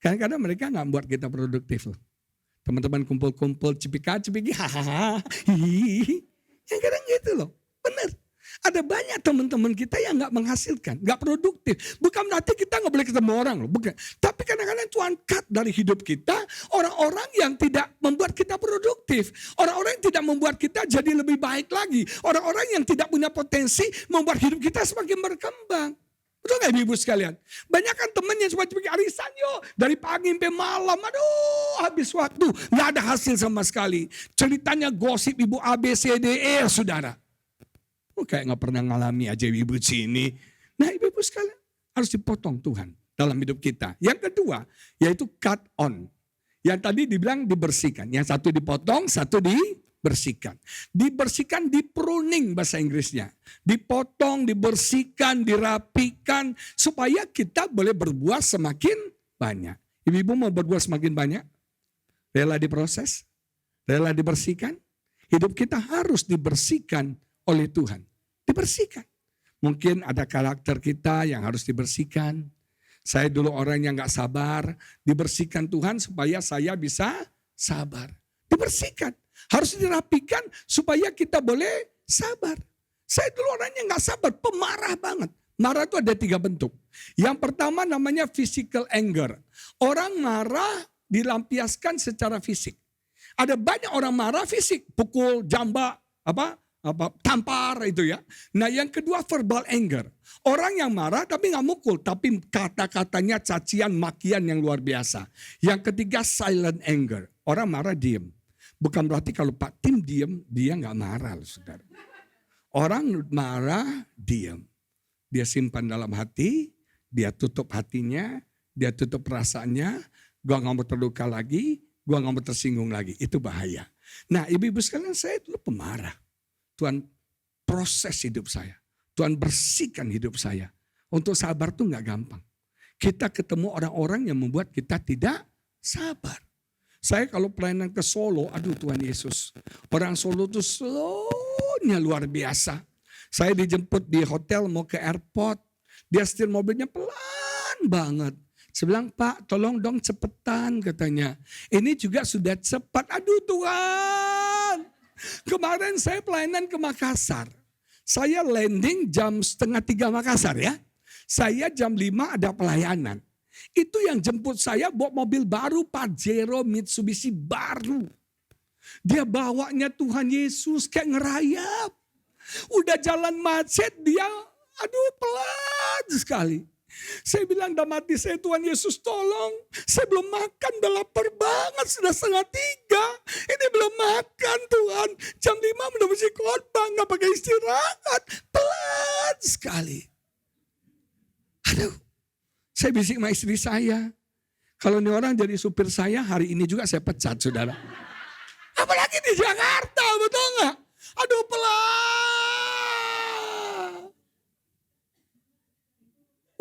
Kadang-kadang mereka nggak buat kita produktif loh. Teman-teman kumpul-kumpul, cipika-cipiki, hahaha, hihihi. Yang kadang gitu loh, benar. Ada banyak teman-teman kita yang gak menghasilkan, gak produktif. Bukan berarti kita gak boleh ketemu orang loh, bukan. Tapi kadang-kadang Tuhan cut dari hidup kita, orang-orang yang tidak membuat kita produktif. Orang-orang yang tidak membuat kita jadi lebih baik lagi. Orang-orang yang tidak punya potensi membuat hidup kita semakin berkembang. Betul gak ibu sekalian? Banyak kan temennya cuma arisan yuk. Dari pagi sampai malam. Aduh habis waktu. Gak ada hasil sama sekali. Ceritanya gosip ibu A, B, C, D, E saudara. Kayak gak pernah ngalami aja ibu sini. Nah ibu sekalian harus dipotong Tuhan dalam hidup kita. Yang kedua yaitu cut on. Yang tadi dibilang dibersihkan. Yang satu dipotong, satu dibersihkan. Dibersihkan, di pruning bahasa Inggrisnya. Dipotong, dibersihkan, dirapikan. Supaya kita boleh berbuah semakin banyak. Ibu-ibu mau berbuah semakin banyak? Rela diproses? Rela dibersihkan? Hidup kita harus dibersihkan oleh Tuhan. Dibersihkan. Mungkin ada karakter kita yang harus dibersihkan. Saya dulu orang yang gak sabar. Dibersihkan Tuhan supaya saya bisa sabar. Dibersihkan. Harus dirapikan supaya kita boleh sabar. Saya dulu orangnya gak sabar, pemarah banget. Marah itu ada 3 bentuk. Yang pertama namanya physical anger. Orang marah dilampiaskan secara fisik. Ada banyak orang marah fisik, pukul, jambak, tampar itu ya. Nah yang kedua verbal anger. Orang yang marah tapi gak mukul, tapi kata-katanya cacian, makian yang luar biasa. Yang ketiga silent anger. Orang marah diem. Bukan berarti kalau Pak Tim diem, dia gak marah loh saudara. Orang marah diem. Dia simpan dalam hati, dia tutup hatinya, dia tutup perasaannya. Gua gak mau terluka lagi, gua gak mau tersinggung lagi. Itu bahaya. Nah ibu-ibu sekalian, saya dulu pemarah. Tuhan proses hidup saya. Tuhan bersihkan hidup saya. Untuk sabar tuh gak gampang. Kita ketemu orang-orang yang membuat kita tidak sabar. Saya kalau pelayanan ke Solo, aduh Tuhan Yesus. Orang Solo tuh slownya luar biasa. Saya dijemput di hotel mau ke airport. Dia setir mobilnya pelan banget. Saya bilang, Pak tolong dong cepetan katanya. Ini juga sudah cepat. Aduh Tuhan. Kemarin saya pelayanan ke Makassar. Saya landing jam 2:30 Makassar ya. Saya jam 5 ada pelayanan. Itu yang jemput saya bawa mobil baru, Pajero Mitsubishi baru. Dia bawanya Tuhan Yesus kayak ngerayap. Udah jalan macet dia, aduh pelan sekali. Saya bilang dalam hati saya, Tuhan Yesus tolong. Saya belum makan, udah lapar banget, sudah 2:30. Ini belum makan Tuhan. Jam 5 udah mesti khotbah, gak pakai istirahat. Pelan sekali. Aduh, saya bisik sama istri saya. Kalau ini orang jadi supir saya, hari ini juga saya pecat, saudara. Apalagi di Jakarta, betul gak? Aduh pelan.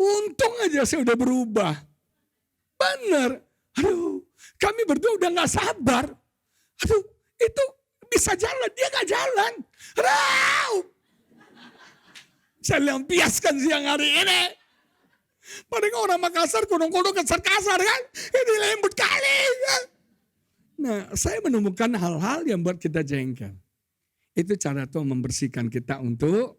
Untung aja saya udah berubah. Bener. Aduh, kami berdua udah gak sabar. Aduh, itu bisa jalan, dia gak jalan. Raup. Saya lampiaskan siang hari ini. Padahal orang Makassar, kodong-kodong kasar kan. Ini lembut kali. Nah, saya menemukan hal-hal yang buat kita jengkel. Itu cara Tuhan membersihkan kita untuk,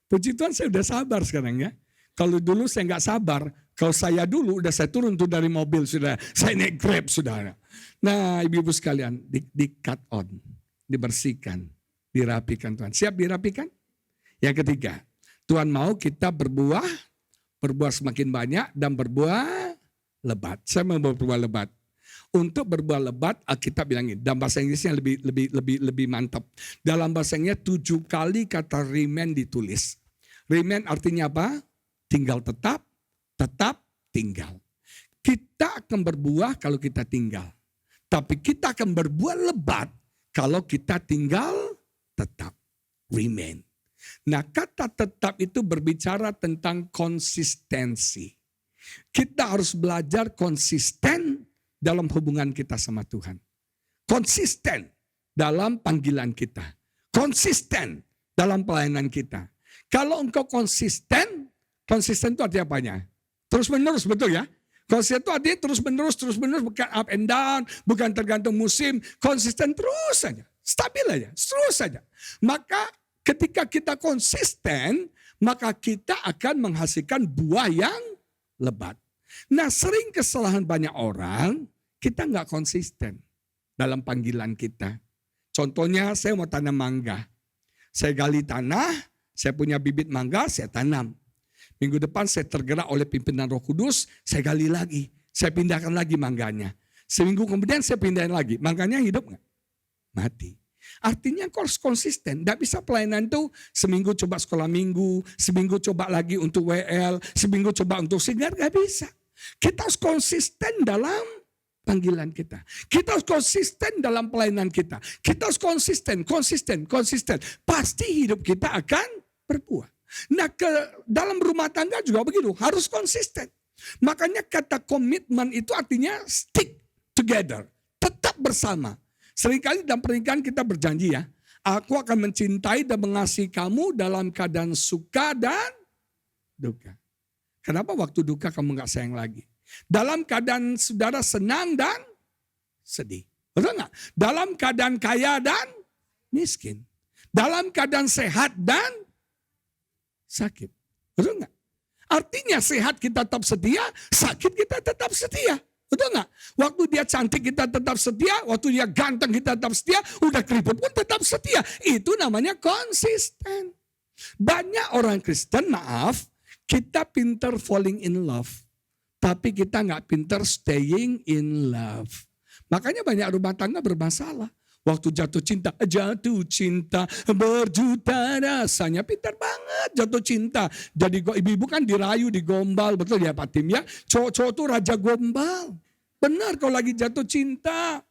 puji Tuhan saya udah sabar sekarang ya. Kalau dulu saya nggak sabar, kalau saya dulu udah saya turun tuh dari mobil sudah, saya naik Grab saudara. Nah ibu-ibu sekalian, di cut on, dibersihkan, dirapikan Tuhan. Siap dirapikan? Yang ketiga, Tuhan mau kita berbuah semakin banyak dan berbuah lebat. Saya mau berbuah lebat. Untuk berbuah lebat, Alkitab bilangin, dalam bahasa Inggrisnya lebih mantap. Dalam bahasa Inggrisnya 7 kali kata remain ditulis. Remain artinya apa? Tinggal tetap, tinggal. Kita akan berbuah kalau kita tinggal. Tapi kita akan berbuah lebat kalau kita tinggal tetap. Remain. Nah kata tetap itu berbicara tentang konsistensi. Kita harus belajar konsisten dalam hubungan kita sama Tuhan. Konsisten dalam panggilan kita. Konsisten dalam pelayanan kita. Kalau engkau konsisten itu artinya apanya? Terus menerus, betul ya? Konsisten itu artinya terus menerus, bukan up and down, bukan tergantung musim. Konsisten terus saja, stabil aja, terus saja. Maka ketika kita konsisten, maka kita akan menghasilkan buah yang lebat. Nah sering kesalahan banyak orang, kita nggak konsisten dalam panggilan kita. Contohnya saya mau tanam mangga. Saya gali tanah, saya punya bibit mangga, saya tanam. Minggu depan saya tergerak oleh pimpinan Roh Kudus, saya gali lagi. Saya pindahkan lagi mangganya. Seminggu kemudian saya pindahin lagi. Mangganya hidup nggak? Mati. Artinya kau harus konsisten. Tidak bisa pelayanan itu seminggu coba sekolah minggu, seminggu coba lagi untuk WL, seminggu coba untuk sigar, nggak bisa. Kita harus konsisten dalam panggilan kita. Kita harus konsisten dalam pelayanan kita. Kita harus konsisten. Pasti hidup kita akan berbuah. Nah dalam rumah tangga juga begitu, harus konsisten. Makanya kata komitmen itu artinya stick together, tetap bersama. Seringkali dalam pernikahan kita berjanji ya, aku akan mencintai dan mengasihi kamu dalam keadaan suka dan duka. Kenapa waktu duka kamu gak sayang lagi? Dalam keadaan saudara senang dan sedih. Betul gak? Dalam keadaan kaya dan miskin. Dalam keadaan sehat dan sakit. Betul gak? Artinya sehat kita tetap setia, sakit kita tetap setia. Betul gak? Waktu dia cantik kita tetap setia, waktu dia ganteng kita tetap setia, udah keriput pun tetap setia. Itu namanya konsisten. Banyak orang Kristen, maaf, kita pinter falling in love. Tapi kita gak pinter staying in love. Makanya banyak rumah tangga bermasalah. Waktu jatuh cinta berjuta rasanya, pintar banget jatuh cinta. Jadi ibu-ibu kan dirayu, digombal, betul ya Pak Tim ya. Cowok-cowok tuh raja gombal. Benar kalau lagi jatuh cinta.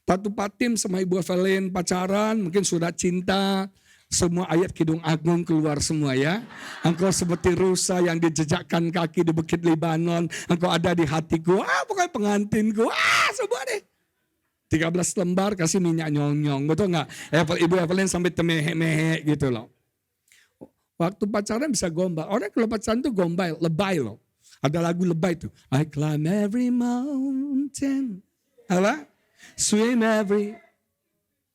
Waktu Pak Tim sama Ibu Evelyn pacaran, mungkin sudah cinta. Semua ayat Kidung Agung keluar semua ya. Engkau seperti rusa yang dijejakkan kaki di Bukit Libanon. Engkau ada di hatiku, pokoknya pengantinku, semua deh. 13 lembar kasih minyak nyong-nyong, betul gak? Ibu Evelyn sampai temehe-mehe gitu loh. Waktu pacaran bisa gombal. Orang kalau pacaran tuh gombal, lebay loh. Ada lagu lebay tuh. I climb every mountain. Apa? Swim every.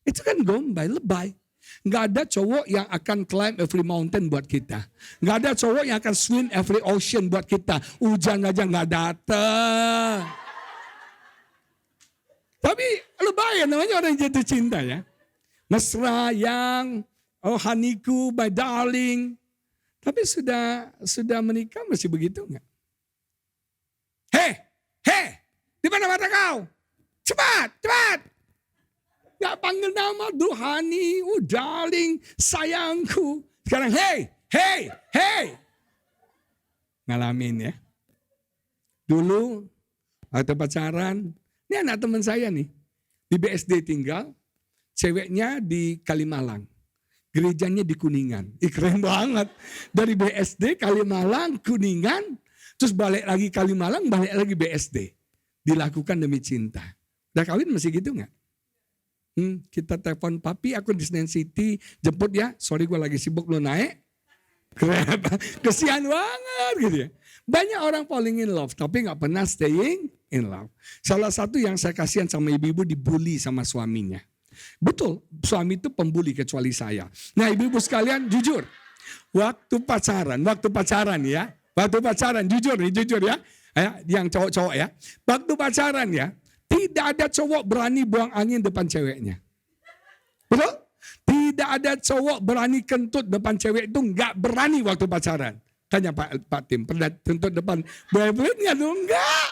Itu kan gombal, lebay. Nggak ada cowok yang akan climb every mountain buat kita. Nggak ada cowok yang akan swim every ocean buat kita. Hujan aja nggak datang. Tapi lumayan namanya orang yang jatuh cinta ya. Mesra yang, oh honeyku, my darling. Tapi sudah menikah masih begitu nggak? Hei, di mana mata kau? Cepat. Gak panggil nama, honey, oh darling, sayangku. Sekarang hey. Ngalamin ya. Dulu waktu pacaran, ini anak teman saya nih. Di BSD tinggal, ceweknya di Kalimalang. Gerejanya di Kuningan. Keren banget. Dari BSD, Kalimalang, Kuningan, terus balik lagi Kalimalang, balik lagi BSD. Dilakukan demi cinta. Udah kawin masih gitu gak? Kita telepon papi, aku di Senen City, jemput ya, sorry gue lagi sibuk, lo naik. Kesian banget gitu ya. Banyak orang falling in love, tapi gak pernah staying in love. Salah satu yang saya kasihan sama ibu-ibu dibully sama suaminya. Betul, suami itu pembuli kecuali saya. Nah ibu-ibu sekalian jujur, waktu pacaran ya, jujur ya, yang cowok-cowok ya, waktu pacaran ya, tidak ada cowok berani buang angin depan ceweknya. Betul? Tidak ada cowok berani kentut depan cewek itu, nggak berani waktu pacaran. Tanya Pak Tim, pernah kentut depan boyfriend nggak tuh? Enggak.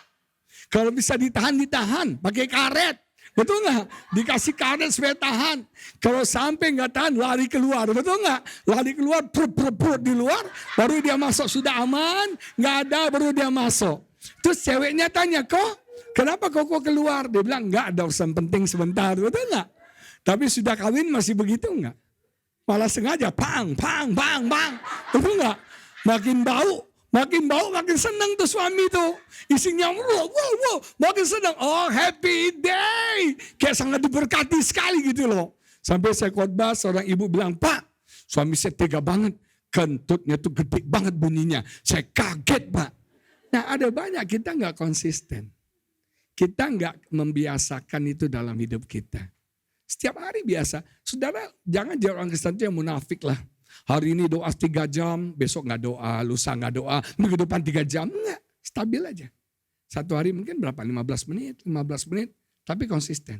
Kalau bisa ditahan, pakai karet. Betul nggak? Dikasih karet supaya tahan. Kalau sampai nggak tahan, lari keluar. Betul nggak? Lari keluar, perut di luar, baru dia masuk. Sudah aman, nggak ada, baru dia masuk. Terus ceweknya tanya, kenapa kok keluar? Dia bilang, enggak ada urusan penting sebentar. Betul enggak? Tapi sudah kawin masih begitu enggak? Malah sengaja, bang. Betul enggak? Makin bau, makin senang tuh suami tuh. Isinya, wow, makin senang. Oh, happy day. Kayak sangat diberkati sekali gitu loh. Sampai saya khotbah, seorang ibu bilang, Pak, suami saya tega banget. Kentutnya tuh gede banget bunyinya. Saya kaget, Pak. Nah, ada banyak kita enggak konsisten. Kita nggak membiasakan itu dalam hidup kita. Setiap hari biasa. Saudara, jangan jadi orang Kristen itu yang munafik lah. Hari ini doa 3 jam, besok nggak doa, lusa nggak doa, minggu depan 3 jam. Enggak, stabil aja. Satu hari mungkin berapa? 15 menit, tapi konsisten.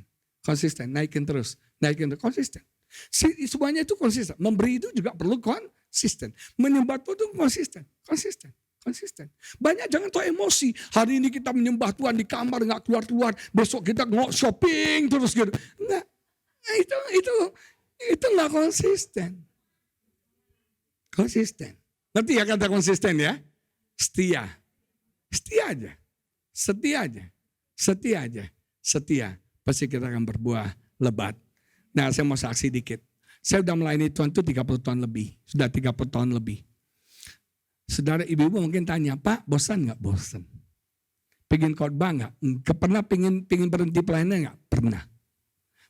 Naikin terus, konsisten. Semuanya itu konsisten. Memberi itu juga perlu konsisten. Menyembah itu konsisten. Banyak jangan tahu emosi. Hari ini kita menyembah Tuhan di kamar nggak keluar. Besok kita shopping terus gitu. Enggak. Nah, itu nggak konsisten. Ngerti ya kata konsisten ya? Setia aja. Pasti kita akan berbuah lebat. Nah, saya mau saksi dikit. Saya sudah melayani Tuhan itu 30 tahun lebih. Sudah 30 tahun lebih. Saudara ibu-ibu mungkin tanya, Pak bosan nggak? Bosan. Pengen khotbah nggak? Pernah pengen berhenti pelayanan nggak? Pernah.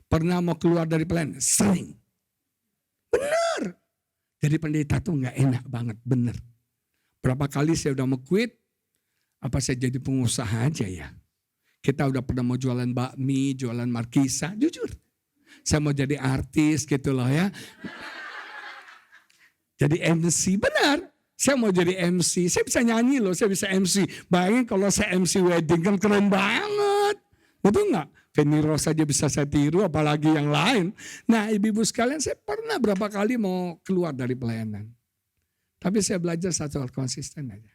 Pernah mau keluar dari pelayanan? Sering. Benar. Jadi pendeta tuh nggak enak banget, benar. Berapa kali saya udah mau quit, apa saya jadi pengusaha aja ya? Kita udah pernah mau jualan bakmi, jualan markisa, jujur. Saya mau jadi artis gitu loh ya. Jadi MC, benar. Saya mau jadi MC, saya bisa nyanyi loh, saya bisa MC. Bayangin kalau saya MC wedding kan keren banget. Betul nggak? Feni Rose aja bisa saya tiru, apalagi yang lain. Nah ibu-ibu sekalian, saya pernah berapa kali mau keluar dari pelayanan. Tapi saya belajar satu hal, konsisten aja.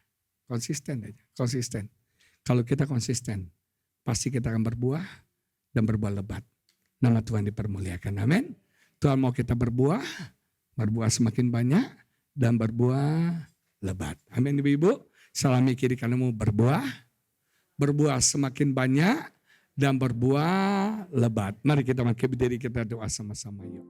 Kalau kita konsisten, pasti kita akan berbuah dan berbuah lebat. Nama Tuhan dipermuliakan, amin. Tuhan mau kita berbuah semakin banyak dan berbuah lebat. Amin ibu-ibu. Salami kiri kananmu berbuah semakin banyak dan berbuah lebat. Mari kita bangkit berdiri, kita doa sama-sama yuk.